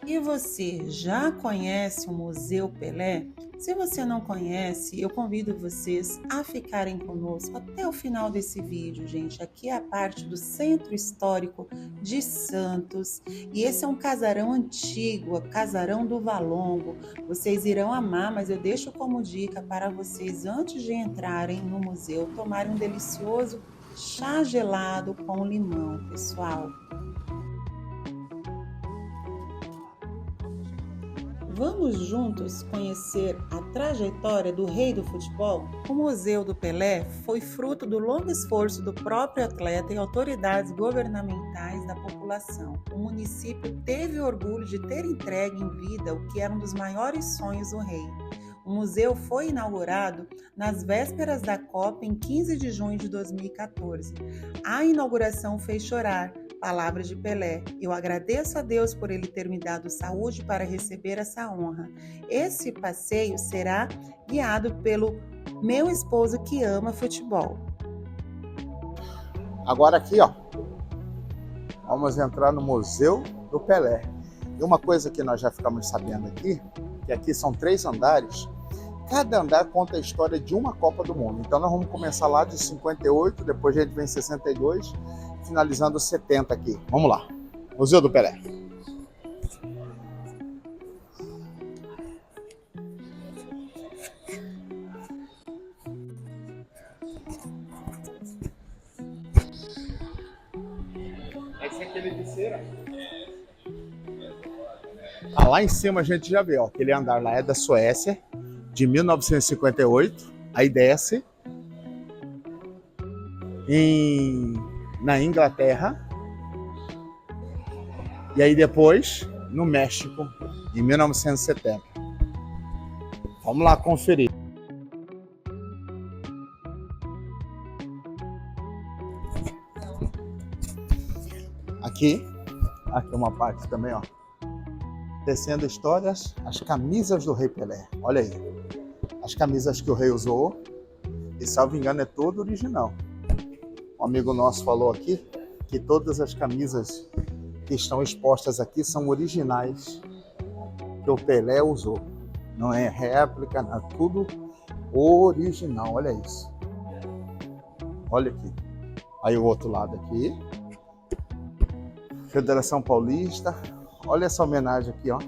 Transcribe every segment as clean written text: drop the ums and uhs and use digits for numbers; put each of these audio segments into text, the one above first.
E você já conhece o Museu Pelé? Se você não conhece, eu convido vocês a ficarem conosco até o final desse vídeo, gente. Aqui é a parte do Centro Histórico de Santos e esse é um casarão antigo, o Casarão do Valongo. Vocês irão amar, mas eu deixo como dica para vocês, antes de entrarem no museu, tomarem um delicioso chá gelado com limão, pessoal. Vamos juntos conhecer a trajetória do rei do futebol? O Museu do Pelé foi fruto do longo esforço do próprio atleta e autoridades governamentais da população. O município teve orgulho de ter entregue em vida o que era um dos maiores sonhos do rei. O museu foi inaugurado nas vésperas da Copa em 15 de junho de 2014. A inauguração fez chorar. Palavras de Pelé. Eu agradeço a Deus por ele ter me dado saúde para receber essa honra. Esse passeio será guiado pelo meu esposo que ama futebol. Agora aqui, ó, vamos entrar no Museu do Pelé. E uma coisa que nós já ficamos sabendo aqui, que aqui são 3 andares, cada andar conta a história de uma Copa do Mundo. Então nós vamos começar lá de 58, depois a gente vem em 62, finalizando 70 aqui. Vamos lá. Museu do Pelé. Esse é aquele de cera. Lá em cima a gente já vê, ó, aquele andar lá é da Suécia, de 1958. Aí desce na Inglaterra. E aí depois no México, em 1970. Vamos lá conferir. Aqui uma parte também, ó. Descendo histórias, as camisas do Rei Pelé. Olha aí. As camisas que o rei usou. E, salvo engano, é todo original. Um amigo nosso falou aqui que todas as camisas que estão expostas aqui são originais que o Pelé usou. Não é réplica, é tudo original. Olha isso. Olha aqui. Aí o outro lado aqui. Federação Paulista. Olha essa homenagem aqui, ó.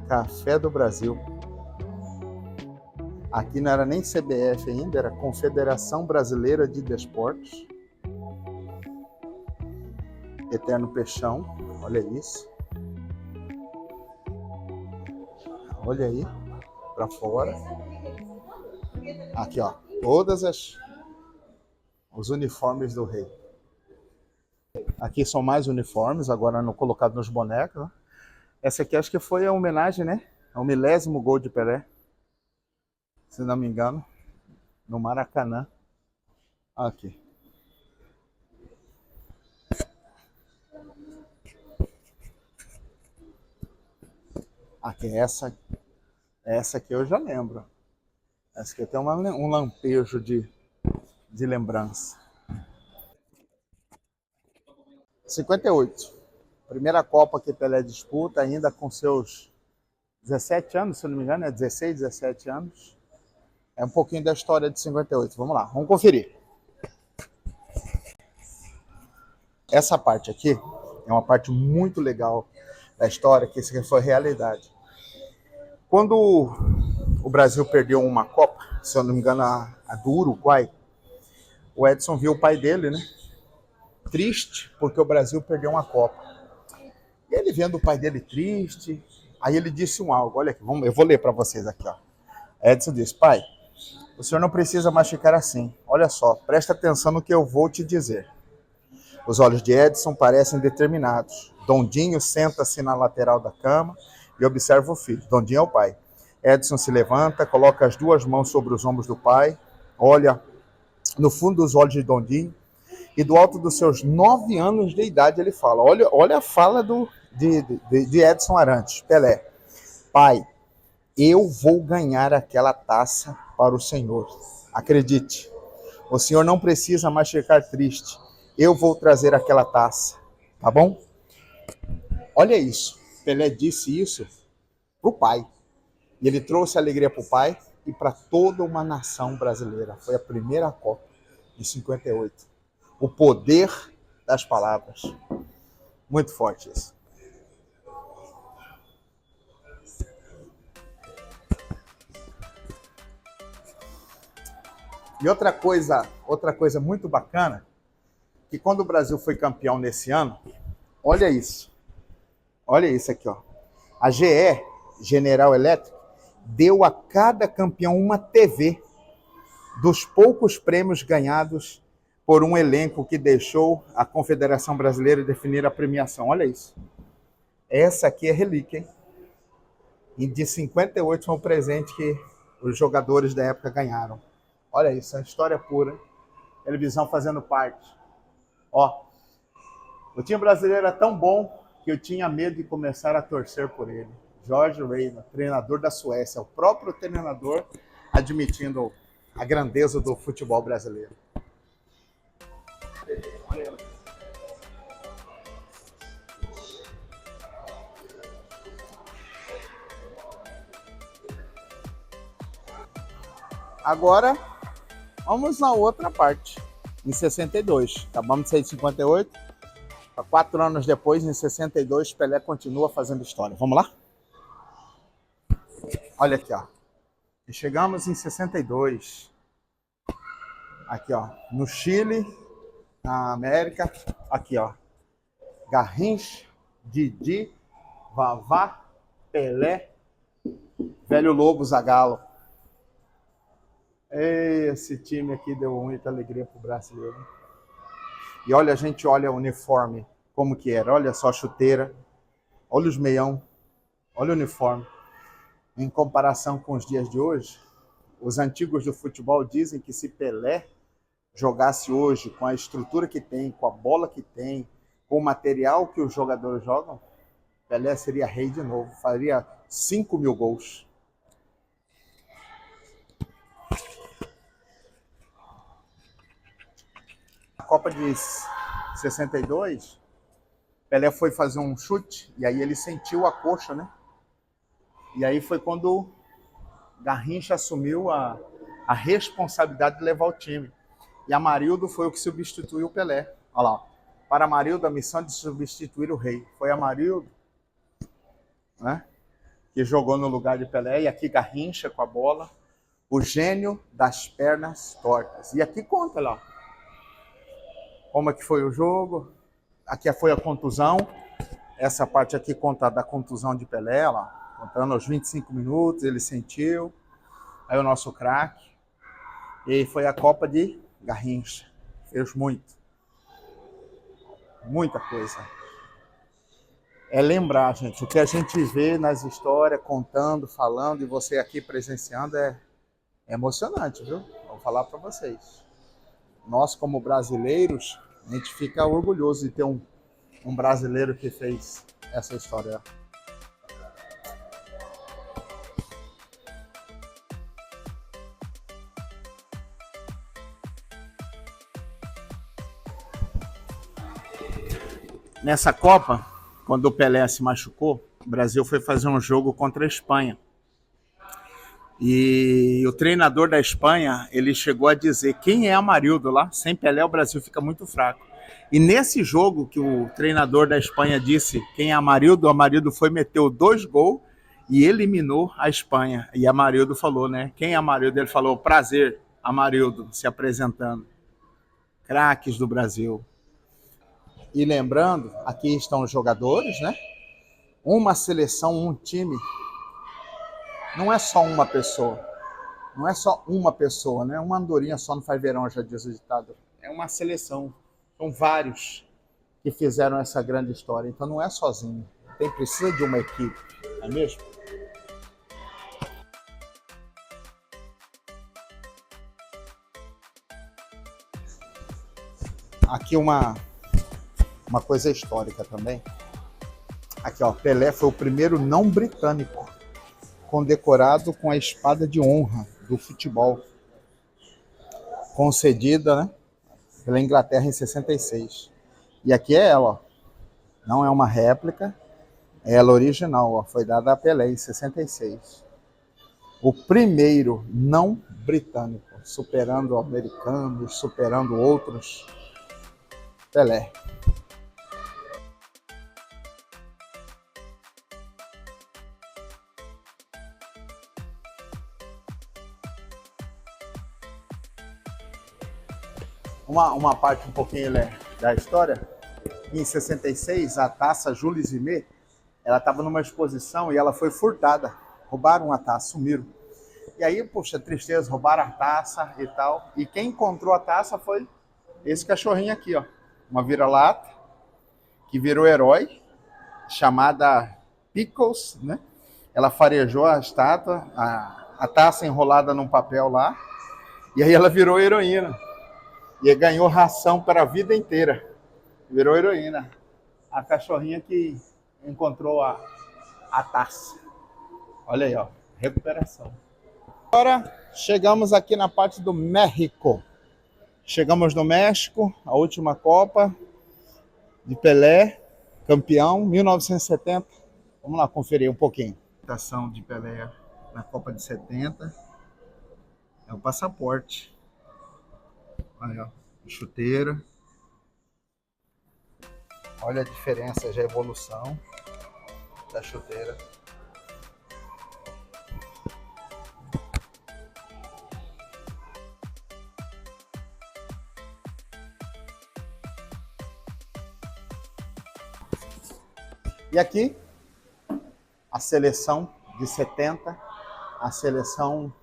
Café do Brasil. Aqui não era nem CBF ainda, era Confederação Brasileira de Desportos. Eterno Peixão, olha isso. Olha aí, para fora. Aqui, ó, todas os uniformes do rei. Aqui são mais uniformes, agora não colocado nos bonecos. Né? Essa aqui acho que foi a homenagem, né? Ao 1000º gol de Pelé. Se não me engano, no Maracanã. Aqui. Aqui, essa aqui eu já lembro. Essa aqui tem um lampejo de lembrança. 58. Primeira Copa que Pelé disputa, ainda com seus 17 anos, se não me engano, é 16, 17 anos. É um pouquinho da história de 58. Vamos lá, vamos conferir. Essa parte aqui é uma parte muito legal da história, que isso aqui foi realidade. Quando o Brasil perdeu uma Copa, se eu não me engano, a do Uruguai, o Edson viu o pai dele, né? Triste, porque o Brasil perdeu uma Copa. E ele vendo o pai dele triste, aí ele disse algo. Olha aqui, eu vou ler para vocês aqui, ó. Edson disse: pai, o senhor não precisa mais ficar assim. Olha só, presta atenção no que eu vou te dizer. Os olhos de Edson parecem determinados. Dondinho senta-se na lateral da cama e observa o filho. Dondinho é o pai. Edson se levanta, coloca as 2 mãos sobre os ombros do pai, olha no fundo dos olhos de Dondinho e do alto dos seus 9 anos de idade ele fala. Olha a fala de Edson Arantes, Pelé. Pai, eu vou ganhar aquela taça para o senhor. Acredite, o senhor não precisa mais ficar triste. Eu vou trazer aquela taça, tá bom? Olha isso. Pelé disse isso pro pai. E ele trouxe alegria pro pai e para toda uma nação brasileira. Foi a primeira Copa, em 58. O poder das palavras. Muito forte isso. E outra coisa muito bacana, que quando o Brasil foi campeão nesse ano, olha isso. Olha isso aqui, ó. A GE, General Electric, deu a cada campeão uma TV dos poucos prêmios ganhados por um elenco que deixou a Confederação Brasileira definir a premiação. Olha isso. Essa aqui é relíquia, hein? E de 58 foi um presente que os jogadores da época ganharam. Olha isso, é uma história pura. Televisão fazendo parte. Ó, o time brasileiro era tão bom que eu tinha medo de começar a torcer por ele. Jorge Reina, treinador da Suécia, o próprio treinador admitindo a grandeza do futebol brasileiro. Agora, vamos na outra parte, em 62. Acabamos de sair de 58. 4 anos depois, em 62, Pelé continua fazendo história. Vamos lá? Olha aqui, ó. E chegamos em 62. Aqui, ó. No Chile, na América. Aqui, ó. Garrincha, Didi, Vavá, Pelé, Velho Lobo, Zagallo. Esse time aqui deu muita alegria pro brasileiro. E olha, a gente olha o uniforme, como que era. Olha só a chuteira, olha os meião, olha o uniforme. Em comparação com os dias de hoje, os antigos do futebol dizem que se Pelé jogasse hoje com a estrutura que tem, com a bola que tem, com o material que os jogadores jogam, Pelé seria rei de novo, faria 5.000 gols. Copa de 62, Pelé foi fazer um chute e aí ele sentiu a coxa, né? E aí foi quando Garrincha assumiu a responsabilidade de levar o time. E Amarildo foi o que substituiu o Pelé. Olha lá. Para Amarildo, a missão de substituir o rei. Foi Amarildo, né, que jogou no lugar de Pelé. E aqui Garrincha com a bola. O gênio das pernas tortas. E aqui conta lá como é que foi o jogo. Aqui foi a contusão. Essa parte aqui conta da contusão de Pelé, lá, contando aos 25 minutos, ele sentiu. Aí o nosso craque. E foi a Copa de Garrincha. Fez muito. Muita coisa. É lembrar, gente, o que a gente vê nas histórias, contando, falando, e você aqui presenciando é emocionante, viu? Vou falar para vocês. Nós, como brasileiros, a gente fica orgulhoso de ter um brasileiro que fez essa história. Nessa Copa, quando o Pelé se machucou, o Brasil foi fazer um jogo contra a Espanha. E o treinador da Espanha, ele chegou a dizer, quem é Amarildo lá? Sem Pelé o Brasil fica muito fraco. E nesse jogo que o treinador da Espanha disse, quem é Amarildo? O Amarildo foi, meteu 2 gols e eliminou a Espanha. E Amarildo falou, né? Quem é Amarildo? Ele falou, prazer, Amarildo, se apresentando. Craques do Brasil. E lembrando, aqui estão os jogadores, né? Uma seleção, um time, não é só uma pessoa. Não é só uma pessoa, né? Uma andorinha só não faz verão, já diz o ditado. É uma seleção. São vários que fizeram essa grande história. Então não é sozinho. Precisa de uma equipe, não é mesmo? Aqui uma coisa histórica também. Aqui, ó, Pelé foi o primeiro não britânico condecorado com a espada de honra do futebol, concedida, né, pela Inglaterra em 66. E aqui é ela, ó. Não é uma réplica, Ela original, ó, foi dada a Pelé em 66. O primeiro não britânico, superando americanos, superando outros. Pelé. Uma parte um pouquinho, né, da história. Em 66, a taça Jules Rimet, ela estava numa exposição e ela foi furtada. Roubaram a taça, sumiram. E aí, poxa, tristeza, roubaram a taça e tal. E quem encontrou a taça foi esse cachorrinho aqui, ó. Uma vira-lata, que virou herói, chamada Pickles, né? Ela farejou a estátua, a taça enrolada num papel lá, e aí ela virou heroína. E ganhou ração para a vida inteira. Virou heroína. A cachorrinha que encontrou a taça. Olha aí, ó. Recuperação. Agora chegamos aqui na parte do México. Chegamos no México, a última Copa de Pelé, campeão, 1970. Vamos lá conferir um pouquinho. A ação de Pelé na Copa de 70. É o passaporte. Olha, ó, chuteira. Olha a diferença, já a evolução da chuteira. E aqui, a seleção de 70, a seleção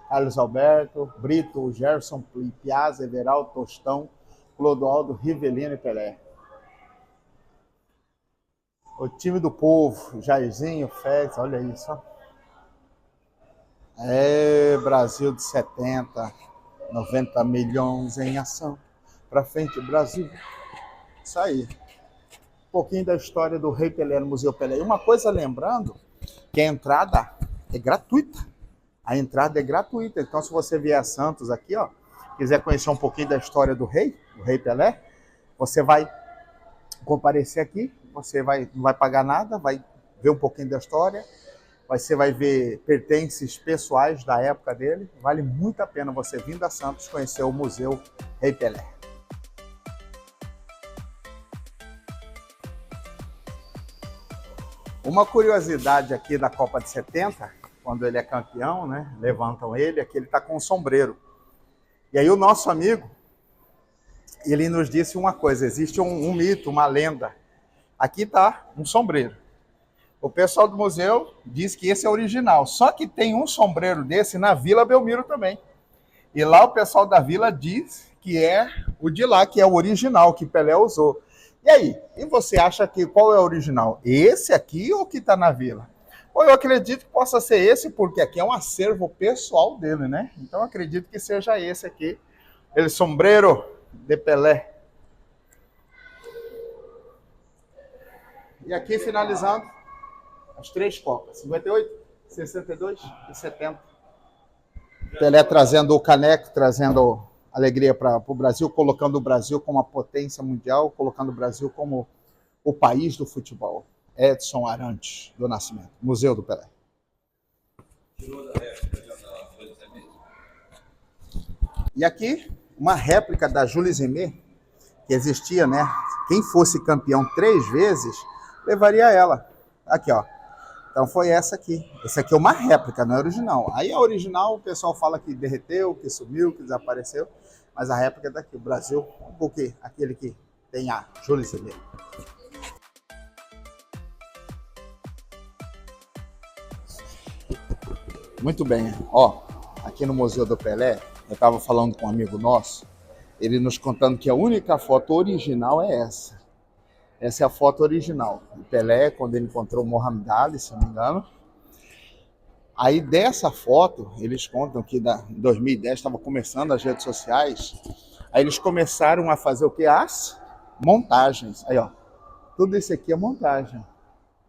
Carlos Alberto, Brito, Gerson, Piazza, Everaldo, Tostão, Clodoaldo, Rivelino e Pelé. O time do povo, Jairzinho, Félix, olha isso. Ó. É, Brasil de 70, 90 milhões em ação. Pra frente, Brasil. Isso aí. Um pouquinho da história do Rei Pelé no Museu Pelé. E uma coisa lembrando, que a entrada é gratuita. A entrada é gratuita. Então, se você vier a Santos aqui, ó, quiser conhecer um pouquinho da história do Rei Pelé, você vai comparecer aqui, você não vai pagar nada, vai ver um pouquinho da história, você vai ver pertences pessoais da época dele. Vale muito a pena você vir a Santos conhecer o Museu Rei Pelé. Uma curiosidade aqui da Copa de 70, quando ele é campeão, né? Levantam ele, aqui ele está com um sombreiro. E aí o nosso amigo, ele nos disse uma coisa, existe um mito, uma lenda. Aqui está um sombreiro. O pessoal do museu diz que esse é original, só que tem um sombreiro desse na Vila Belmiro também. E lá o pessoal da vila diz que é o de lá, que é o original, que Pelé usou. E aí, e você acha que qual é o original? Esse aqui ou que está na vila? Ou eu acredito que possa ser esse, porque aqui é um acervo pessoal dele, né? Então eu acredito que seja esse aqui, ele sombreiro de Pelé. E aqui finalizando as três Copas, 58, 62 e 70. Pelé trazendo o caneco, trazendo alegria para o Brasil, colocando o Brasil como uma potência mundial, colocando o Brasil como o país do futebol. Edson Arantes, do Nascimento, Museu do Pelé. E aqui, uma réplica da Jules Rimet, que existia, né? Quem fosse campeão 3 vezes, levaria ela. Aqui, ó. Então foi essa aqui. Essa aqui é uma réplica, não é original. Aí a original, o pessoal fala que derreteu, que sumiu, que desapareceu. Mas a réplica é daqui. O Brasil, o quê? Aquele que tem a Jules Rimet. Muito bem. Ó, aqui no Museu do Pelé, eu estava falando com um amigo nosso, ele nos contando que a única foto original é essa. Essa é a foto original. O Pelé, quando ele encontrou o Muhammad Ali, se não me engano. Aí dessa foto, eles contam que em 2010 estava começando as redes sociais. Aí eles começaram a fazer o quê? As montagens. Aí, ó. Tudo isso aqui é montagem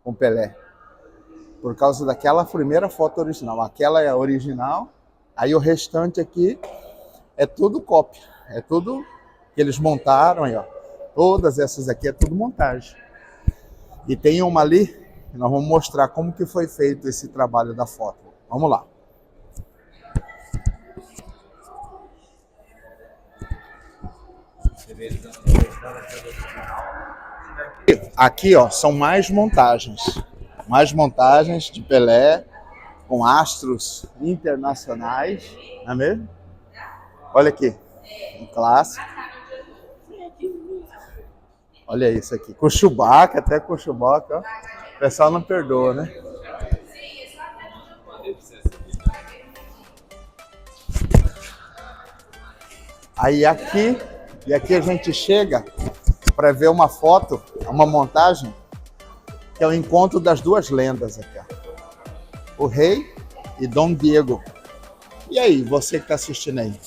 com Pelé. Por causa daquela primeira foto original. Aquela é a original. Aí o restante aqui é tudo cópia. É tudo que eles montaram aí, ó. Todas essas aqui é tudo montagem. E tem uma ali Nós vamos mostrar como que foi feito esse trabalho da foto. Vamos lá. Aqui, ó, são mais montagens de Pelé com astros internacionais, não é mesmo? Olha aqui, um clássico. Olha isso aqui, com Chewbacca, até com Chewbacca, ó. O pessoal não perdoa, né? Aí aqui a gente chega para ver uma foto, uma montagem, que é o encontro das duas lendas aqui, ó. O Rei e Dom Diego. E aí, você que está assistindo aí,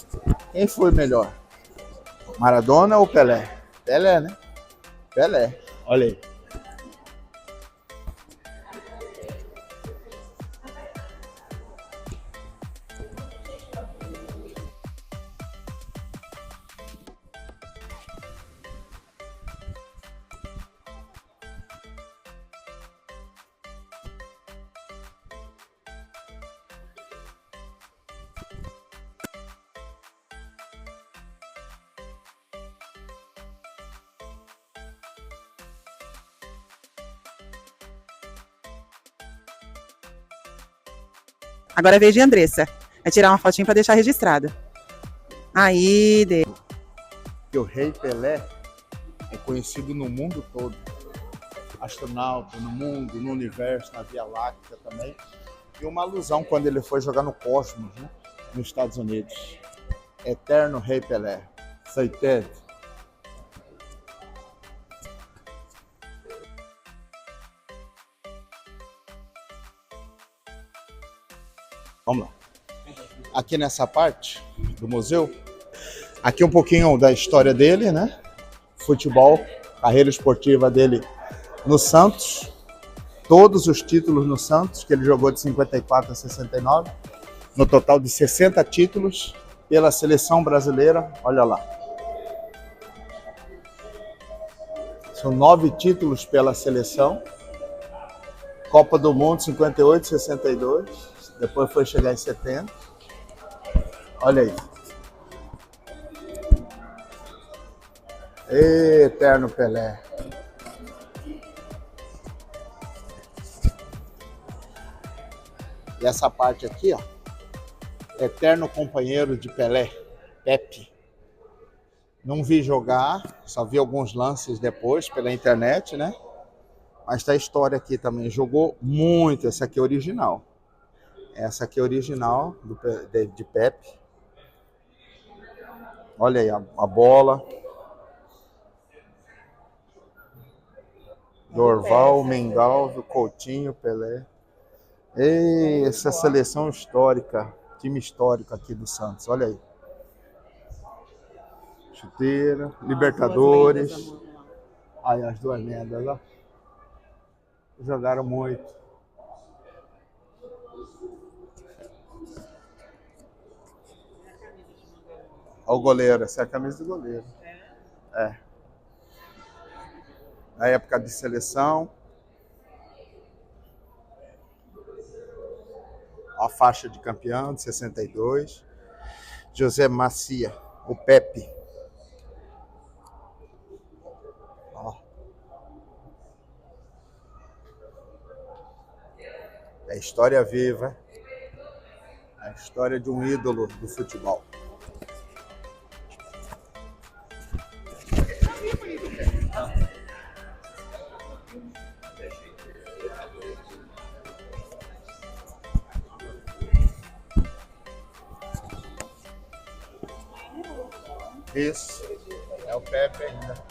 quem foi melhor? Maradona ou Pelé? Pelé, né? Pelé. Olha aí. Agora é a vez de Andressa. Vai tirar uma fotinha para deixar registrada. Aí, O Rei Pelé é conhecido no mundo todo. Astronauta no mundo, no universo, na Via Láctea também. E uma alusão quando ele foi jogar no Cosmos, né, nos Estados Unidos. Eterno Rei Pelé. Seitet. Vamos lá. Aqui nessa parte do museu, aqui um pouquinho da história dele, né? Futebol, carreira esportiva dele no Santos. Todos os títulos no Santos, que ele jogou de 54 a 69. No total de 60 títulos pela seleção brasileira. Olha lá. São 9 títulos pela seleção. Copa do Mundo 58, 62. Depois foi chegar em 70. Olha aí. Eterno Pelé. E essa parte aqui, ó. Eterno companheiro de Pelé, Pepe. Não vi jogar, só vi alguns lances depois pela internet, né? Mas tá a história aqui também. Jogou muito. Essa aqui é original. Essa aqui é original de Pepe. Olha aí a bola. Dorval, Mengalvio, Coutinho, Pelé. Ei, essa seleção histórica. Time histórico aqui do Santos. Olha aí. Chuteira, Libertadores. Aí as duas lendas, ó. Jogaram muito. Olha o goleiro, essa é a camisa do goleiro. É. Na época de seleção. A faixa de campeão de 62. José Macia, o Pepe. Ó. É história viva. É a história de um ídolo do futebol. Isso, é o Pepe ainda.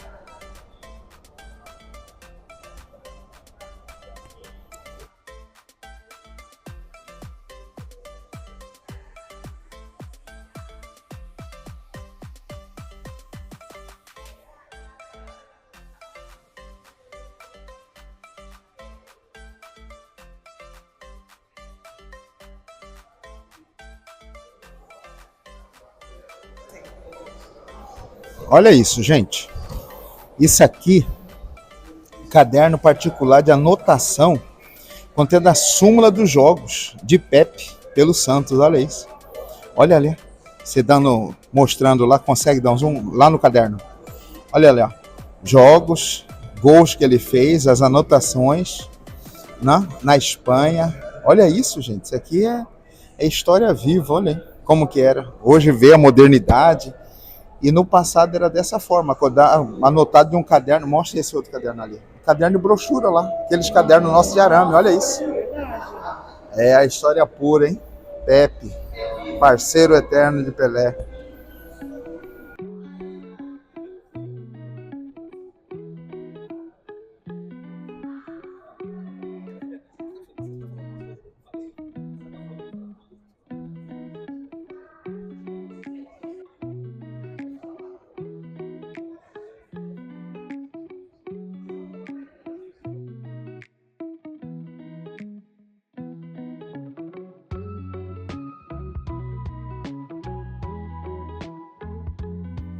Olha isso, gente. Isso aqui, caderno particular de anotação contendo a súmula dos jogos de Pepe pelo Santos, olha isso. Olha ali, você mostrando lá, consegue dar um zoom lá no caderno. Olha ali, ó. Jogos, gols que ele fez, as anotações na Espanha. Olha isso, gente, isso aqui é história viva, olha aí como que era. Hoje vê a modernidade e no passado era dessa forma, anotado em um caderno. Mostra esse outro caderno ali. Caderno de brochura lá, aqueles cadernos nossos de arame, olha isso. É a história pura, hein? Pepe, parceiro eterno de Pelé.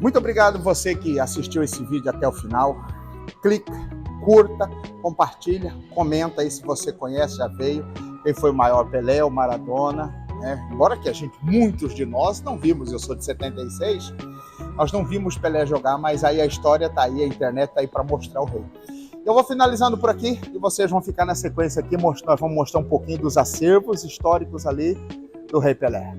Muito obrigado você que assistiu esse vídeo até o final. Clica, curta, compartilha, comenta aí se você conhece, já veio. Quem foi o maior, Pelé ou Maradona? Embora que muitos de nós não vimos, eu sou de 76, nós não vimos Pelé jogar, mas aí a história tá aí, a internet tá aí para mostrar o rei. Eu vou finalizando por aqui e vocês vão ficar na sequência aqui, nós vamos mostrar um pouquinho dos acervos históricos ali do Rei Pelé.